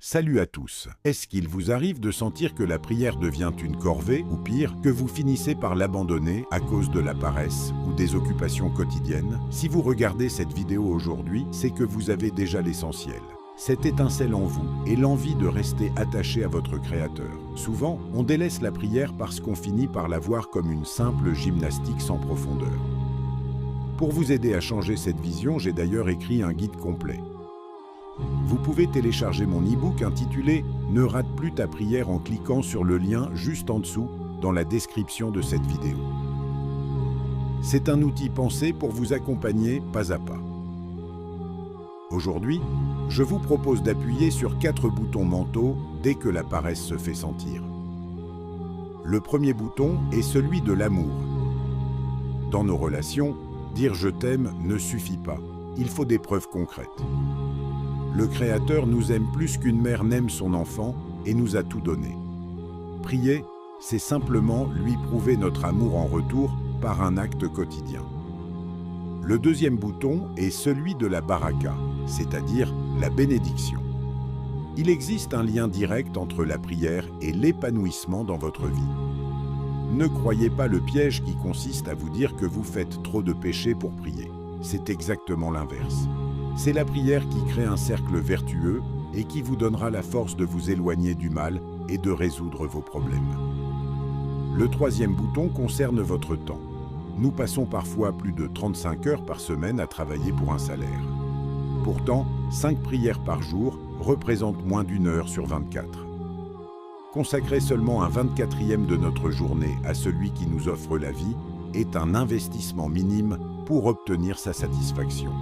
Salut à tous. Est-ce qu'il vous arrive de sentir que la prière devient une corvée, ou pire, que vous finissez par l'abandonner à cause de la paresse ou des occupations quotidiennes? Si vous regardez cette vidéo aujourd'hui, c'est que vous avez déjà l'essentiel. Cette étincelle en vous et l'envie de rester attaché à votre Créateur. Souvent, on délaisse la prière parce qu'on finit par la voir comme une simple gymnastique sans profondeur. Pour vous aider à changer cette vision, j'ai d'ailleurs écrit un guide complet. Vous pouvez télécharger mon e-book intitulé « Ne rate plus ta prière » en cliquant sur le lien juste en dessous dans la description de cette vidéo. C'est un outil pensé pour vous accompagner pas à pas. Aujourd'hui, je vous propose d'appuyer sur 4 boutons mentaux dès que la paresse se fait sentir. Le premier bouton est celui de l'amour. Dans nos relations, dire « je t'aime » ne suffit pas, il faut des preuves concrètes. Le Créateur nous aime plus qu'une mère n'aime son enfant et nous a tout donné. Prier, c'est simplement lui prouver notre amour en retour par un acte quotidien. Le deuxième bouton est celui de la baraka, c'est-à-dire la bénédiction. Il existe un lien direct entre la prière et l'épanouissement dans votre vie. Ne croyez pas le piège qui consiste à vous dire que vous faites trop de péchés pour prier. C'est exactement l'inverse. C'est la prière qui crée un cercle vertueux et qui vous donnera la force de vous éloigner du mal et de résoudre vos problèmes. Le troisième bouton concerne votre temps. Nous passons parfois plus de 35 heures par semaine à travailler pour un salaire. Pourtant, 5 prières par jour représentent moins d'1 heure sur 24. Consacrer seulement un 24e de notre journée à celui qui nous offre la vie est un investissement minime pour obtenir sa satisfaction.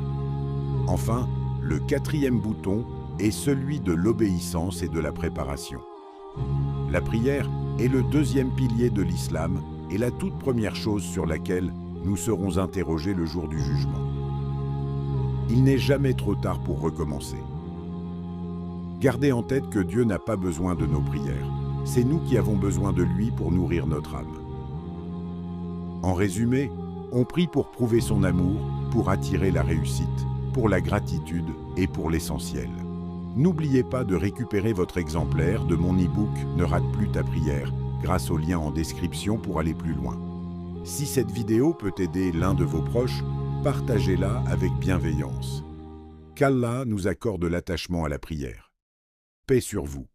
Enfin, le 4e bouton est celui de l'obéissance et de la préparation. La prière est le 2e pilier de l'islam et la toute première chose sur laquelle nous serons interrogés le jour du jugement. Il n'est jamais trop tard pour recommencer. Gardez en tête que Dieu n'a pas besoin de nos prières. C'est nous qui avons besoin de lui pour nourrir notre âme. En résumé, on prie pour prouver son amour, pour attirer la réussite, pour la gratitude et pour l'essentiel. N'oubliez pas de récupérer votre exemplaire de mon e-book « Ne rate plus ta prière » grâce au lien en description pour aller plus loin. Si cette vidéo peut aider l'un de vos proches, partagez-la avec bienveillance. Qu'Allah nous accorde l'attachement à la prière. Paix sur vous.